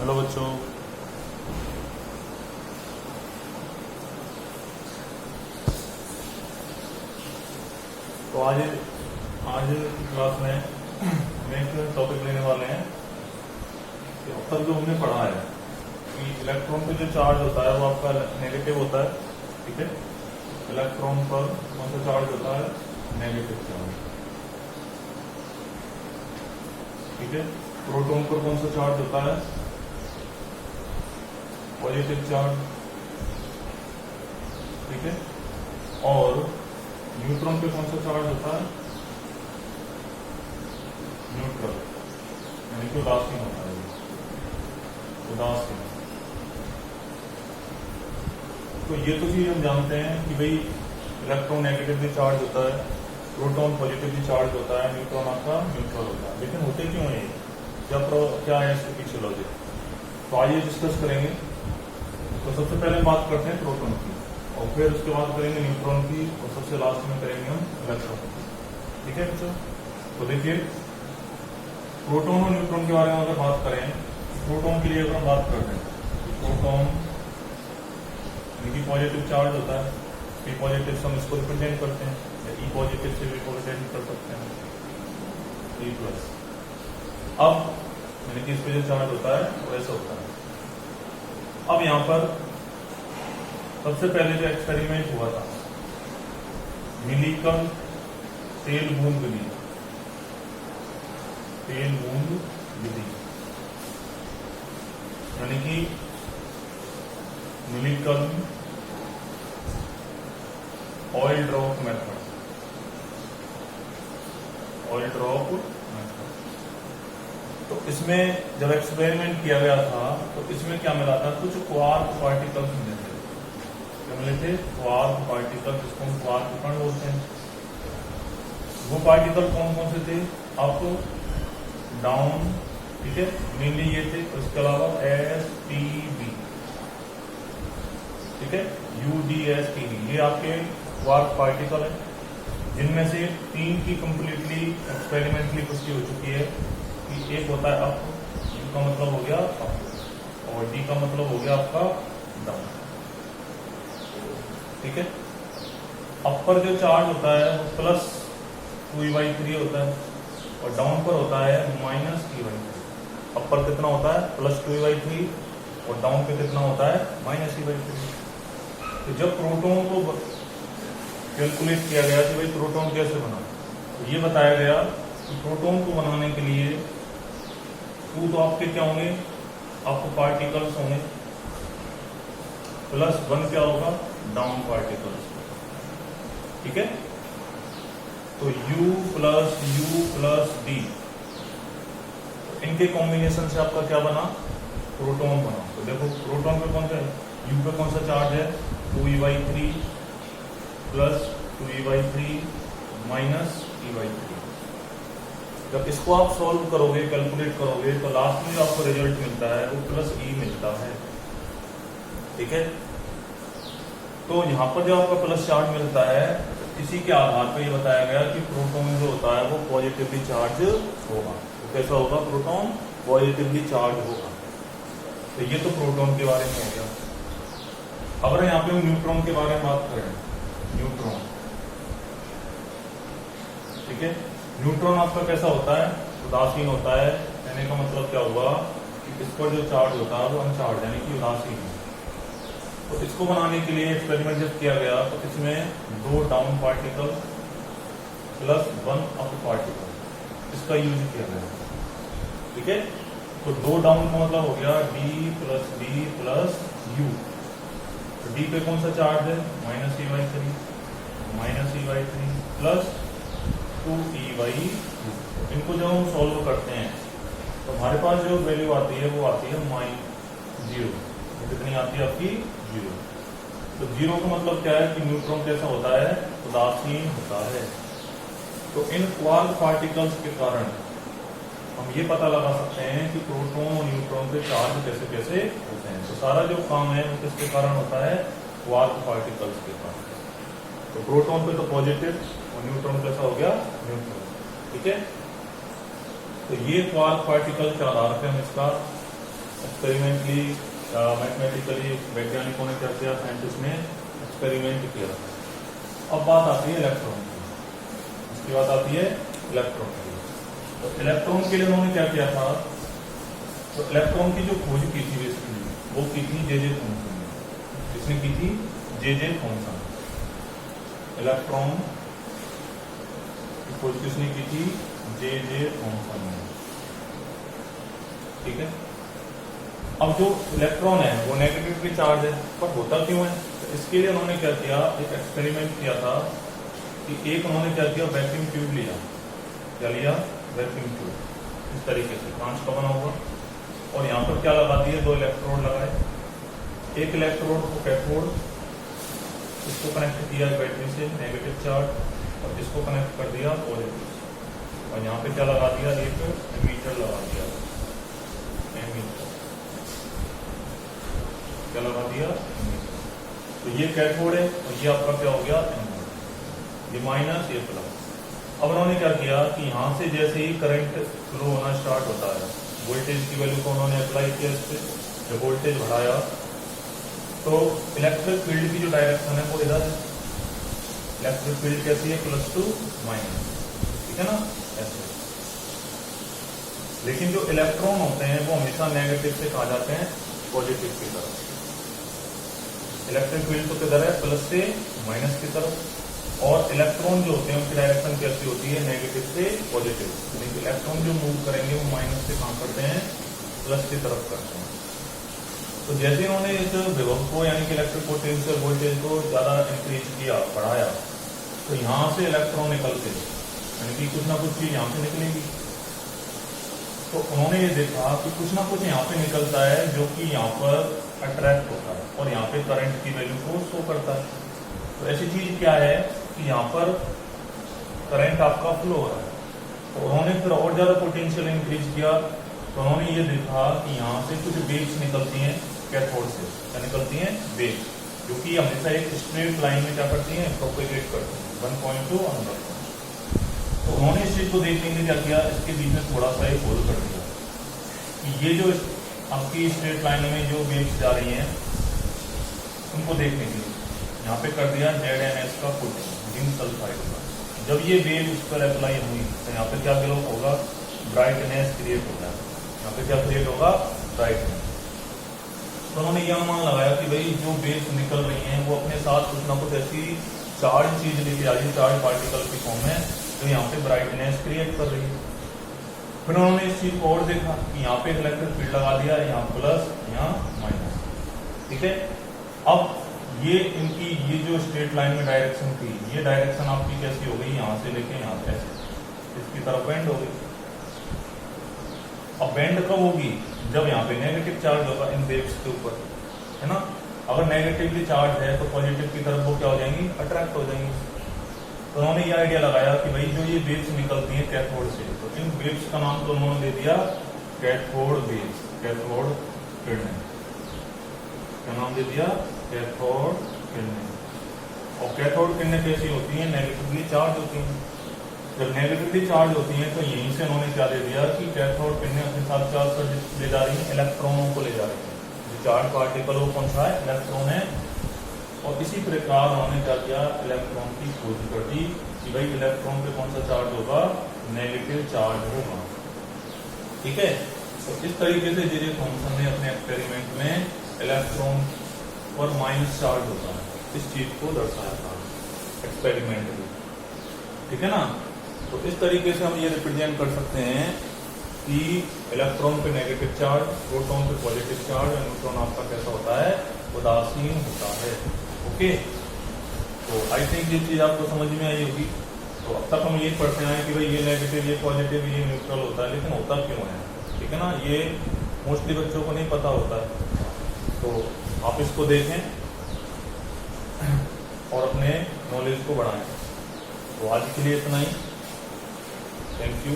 Hello बच्चों। तो आज आज की क्लास में हम एक टॉपिक लेने वाले हैं कि अब तक जो हमने पढ़ा है कि इलेक्ट्रॉन पे जो चार्ज होता है वो आपका नेगेटिव होता है। ठीक है, इलेक्ट्रॉन पर कौन सा चार्ज होता है? Negative charge. ठीक है, प्रोटॉन पर कौन सा चार्ज होता है? Positive charge. ठीक है, और न्यूट्रॉन पे कौन सा चार्ज होता है? न्यूट्रल, यानी कि उदासीन होता है। उदासीन। तो ये तो चीज हम जानते हैं कि भाई इलेक्ट्रॉन नेगेटिवली चार्ज होता है, प्रोटॉन पॉजिटिवली चार्ज होता है, न्यूट्रॉन आपका न्यूट्रल होता है। लेकिन होते क्यों है? क्या है इसके पीछे लॉजिक? तो आइए डिस्कस करेंगे। तो सबसे पहले बात करते हैं प्रोटॉन की, और फिर उसके बाद करेंगे न्यूट्रॉन की, और सबसे लास्ट में करेंगे हम इलेक्ट्रॉन की। ठीक है बच्चों, तो देखिए प्रोटॉन और न्यूट्रॉन के बारे में अगर बात करें, प्रोटॉन के लिए अगर हम बात करते हैं, प्रोटॉन पॉजिटिव चार्ज होता है, पी पॉजिटिव से हम इसको रिप्रेजेंट करते हैं, या ई पॉजिटिव से रिप्रेजेंट कर सकते हैं, ई प्लस। अब यानी कि इस पे जो चार्ज होता है वो ऐसा होता है। अब यहां पर सबसे पहले जो एक्सपेरिमेंट हुआ था, मिलीकन तेल बूंद विधि, तेल बूंद विधि, यानी कि Millikan oil drop method, oil drop method. तो इसमें जब एक्सपेरिमेंट किया गया था तो इसमें क्या मिला था? कुछ क्वार्क पार्टिकल्स मिले थे। क्या मिले थे? क्वार्क पार्टिकल, जिसको हम क्वार्क कण बोलते हैं। वो पार्टिकल कौन कौन से थे? अप, डाउन, ठीक है, मेनली ये थे। इसके अलावा STB, ठीक है, UDSTB, ये आपके क्वार्क पार्टिकल है, जिनमें से 3 की कंप्लीटली एक्सपेरिमेंटली पुष्टि हो चुकी है कि एक होता है अप, का मतलब हो गया अप, और डी का मतलब हो गया आपका डाउन। ठीक है, अप पर जो चार्ज होता है वो प्लस 2e/3 होता है, और डाउन पर होता है माइनस e/3। अप पर कितना होता है? प्लस 2e/3, और डाउन पे कितना होता है? Minus e/3। तो जब प्रोटॉन को कैलकुलेट किया गया कि भाई प्रोटॉन कैसे बना, तो ये बताया गया कि प्रोटॉन को बनाने के लिए 2 तो आपके क्या होंगे? आपको पार्टिकल्स होंगे, प्लस 1 क्या होगा? Down particles. ठीक है, तो U प्लस D, इनके कॉम्बिनेशन से आपका क्या बना? प्रोटॉन बना। तो देखो प्रोटॉन पे कौन सा है? U पे कौन सा चार्ज है? 2e/3 plus 2e/3 minus e/3। जब इसको आप सॉल्व करोगे, कैलकुलेट करोगे, तो लास्ट में जो आपको रिजल्ट मिलता है वो प्लस E मिलता है। ठीक है, तो यहां पर जो आपका प्लस चार्ज मिलता है, इसी के आधार पर ये बताया गया कि प्रोटॉन जो होता है वो पॉजिटिवली चार्ज होगा। तो कैसा होगा? प्रोटॉन पॉजिटिवली चार्ज होगा। तो ये तो प्रोटॉन के बारे में हो गया। अगर यहाँ पे हम न्यूट्रॉन के बारे में बात करें, न्यूट्रॉन, ठीक है, न्यूट्रॉन आपका कैसा होता है? उदासीन होता है। कहने का मतलब क्या हुआ कि इस पर जो चार्ज होता है वो अनचार्ज, यानी कि उदासीन है। तो इसको बनाने के लिए एक्सपेरिमेंट जब किया गया तो इसमें 2 down particle plus 1 up particle, इसका यूज किया गया। ठीक है, तो 2 डाउन का मतलब हो गया D प्लस U। तो D पे कौन सा चार्ज है? Minus e/3, minus e/3 plus 2e/2। इनको जब हम सॉल्व करते हैं तो हमारे पास जो वैल्यू आती है वो आती है -0। कितनी आती है आपकी? 0। तो 0 का मतलब क्या है कि न्यूट्रॉन कैसा होता है? उदासीन होता है। तो इन क्वार्क पार्टिकल्स के कारण हम ये पता लगा सकते हैं कि प्रोटॉन और न्यूट्रॉन के चार्ज कैसे कैसे होते हैं। तो सारा जो काम है वो किसके कारण होता है? क्वार्क पार्टिकल्स के कारण। तो प्रोटॉन पे तो पॉजिटिव, और न्यूट्रॉन कैसा हो गया? न्यूट्रल। ठीक है, तो ये क्वार्क पार्टिकल के आधार पे हम इसका एक्सपेरिमेंटली मैथमेटिकली वैज्ञानिकों ने क्या किया, साइंटिस्ट ने एक्सपेरिमेंट किया। अब बात आती है इलेक्ट्रॉन की, इसकी बात आती है इलेक्ट्रॉन की। तो इलेक्ट्रॉन के लिए उन्होंने क्या किया था, तो इलेक्ट्रॉन की जो खोज की थी बेसिकली वो की थी जे थॉमसन ने। किसने की थी, जे थॉमसन। इलेक्ट्रॉन की खोज किसने की थी, जे थॉमसन ने। ठीक है। अब जो इलेक्ट्रॉन है वो नेगेटिवली चार्ज है, पर होता क्यों है, तो इसके लिए उन्होंने क्या किया, एक एक्सपेरिमेंट किया था कि एक उन्होंने क्या किया, वैक्यूम ट्यूब लिया। क्या लिया, वैक्यूम ट्यूब। इस तरीके से कांच का बना हुआ, और यहाँ पर क्या लगा दिए, 2 इलेक्ट्रोड लगाए। एक इलेक्ट्रोड को कैथोड, इसको कनेक्ट किया बैटरी से नेगेटिव चार्ज, और इसको कनेक्ट कर दिया पॉजिटिव, और यहाँ पे क्या लगा दिया, एक एमीटर लगा दिया। एमीटर क्या लगा दिया, तो ये कैथोड है और ये आपका क्या हो गया, एनोड। ये माइनस, ये प्लस। अब उन्होंने क्या किया कि यहाँ से जैसे ही करंट फ्लो होना स्टार्ट होता है, वोल्टेज की वैल्यू को उन्होंने अप्लाई किया इस पे, जब वोल्टेज बढ़ाया तो इलेक्ट्रिक फील्ड की जो डायरेक्शन है वो इधर है। इलेक्ट्रिक फील्ड कैसी है, +2 माइनस, ठीक है ना, ऐसे। लेकिन जो इलेक्ट्रॉन होते हैं वो हमेशा नेगेटिव से कहा जाते हैं पॉजिटिव की तरफ। इलेक्ट्रिक फील्ड तो किधर है, प्लस से माइनस की तरफ, और इलेक्ट्रॉन जो होते हैं उनकी डायरेक्शन कैसी होती है, नेगेटिव से पॉजिटिव। लेकिन इलेक्ट्रॉन जो मूव करेंगे वो माइनस से कहां करते हैं, प्लस की तरफ करते हैं। तो जैसे उन्होंने इस विभव को यानी कि इलेक्ट्रिक पोटेंशियल वोल्टेज को ज्यादा इंक्रीज किया, बढ़ाया, तो यहां से इलेक्ट्रॉन निकलते यानी कि कुछ ना कुछ चीज यहां से निकलेगी। तो उन्होंने ये देखा कि कुछ ना कुछ यहाँ पे निकलता है जो कि यहाँ पर अट्रैक्ट होता है और यहाँ पे करंट की वैल्यू को शो करता है। तो ऐसी चीज क्या है कि यहाँ पर करंट आपका फ्लो हो रहा है, तो उन्होंने फिर और ज्यादा पोटेंशियल इंक्रीज किया। तो उन्होंने ये देखा कि यहाँ से कुछ वेव्स निकलती हैं कैथोड से, क्या निकलती हैं, वेव्स, जो कि हमेशा एक स्ट्रेट लाइन में क्या करती हैं, प्रोपेगेट करती हैं 1 पॉइंट टू अनदर पॉइंट। तो उन्होंने इस चीज को देखने के लिए क्या किया, इसके बीच में थोड़ा सा एक होल कर दिया कि ये जो आपकी स्ट्रेट लाइन में जो वेव्स जा रही हैं उनको देखने के लिए यहाँ पे कर दिया ZnS का कोटिंग, जिंक सल्फाइड का। जब ये वेव उस पर अप्लाई हुई तो यहाँ पे क्या होगा, ब्राइटनेस क्रिएट होगा। यहाँ पे क्या क्रिएट होगा, ब्राइटनेस। तो उन्होंने यह अनुमान लगाया कि भाई जो वेव्स निकल रही हैं वो अपने साथ कुछ ना कुछ ऐसी चार्ज चीज लेके आ रही है, चार्ज पार्टिकल की फॉर्म में, तो यहाँ पे ब्राइटनेस क्रिएट कर रही है। फिर उन्होंने इस चीज को और देखा कि यहाँ पे इलेक्ट्रिक फील्ड लगा दिया, यहाँ प्लस, यहाँ माइनस, ठीक है। अब ये इनकी ये जो स्ट्रेट लाइन में डायरेक्शन थी, ये डायरेक्शन आपकी कैसी हो गई, यहाँ से लेके यहाँ पे इसकी तरफ बेंड हो गई। अब बेंड कब होगी, जब यहाँ पे नेगेटिव चार्ज होगा इन वेव्स के ऊपर, है ना। अगर नेगेटिवली चार्ज है तो पॉजिटिव की तरफ वो क्या हो जाएंगी, अट्रैक्ट हो जाएंगी। तो उन्होंने ये आइडिया लगाया कि भाई जो ये वेव्स निकलती हैं कैथोड से, तो इन वेव्स का नाम तो उन्होंने दे दिया कैथोड वेव्स, कैथोड किरणें। क्या नाम दे दिया, कैथोड किरणें। और कैथोड किरणें कैसी होती हैं, नेगेटिवली चार्ज होती हैं। जब नेगेटिवली चार्ज होती हैं तो यहीं से उन्होंने क्या दे दिया कि कैथोड किरणें अपने साथ चार्ज कर ले जा रही हैं, इलेक्ट्रॉनों को ले जा रही हैं। जो चार्ज पार्टिकल वो कौन सा है, इलेक्ट्रॉन है। और इसी प्रकार उन्होंने क्या किया, इलेक्ट्रॉन की खोज कर दी कि भाई इलेक्ट्रॉन पे कौन सा चार्ज होगा, नेगेटिव चार्ज होगा, ठीक है। तो इस तरीके से जे थॉमसन ने अपने एक्सपेरिमेंट में इलेक्ट्रॉन पर माइनस चार्ज होता है इस चीज को दर्शाया था एक्सपेरिमेंट में, ठीक है ना। तो इस तरीके से हम ये रिप्रेजेंट कर सकते हैं कि इलेक्ट्रॉन पे नेगेटिव चार्ज, प्रोटॉन पे पॉजिटिव चार्ज, और न्यूट्रॉन आपका कैसा होता है, उदासीन होता है। ओके, तो आई थिंक ये चीज आपको समझ में आई होगी। तो अब तक हम ये पढ़ते आए कि भाई ये नेगेटिव, ये पॉजिटिव, ये न्यूट्रल होता है, लेकिन होता क्यों है, ठीक है ना। ये मोस्टली बच्चों को नहीं पता होता है, तो आप इसको देखें और अपने नॉलेज को बढ़ाएं। तो आज के लिए इतना ही, थैंक यू।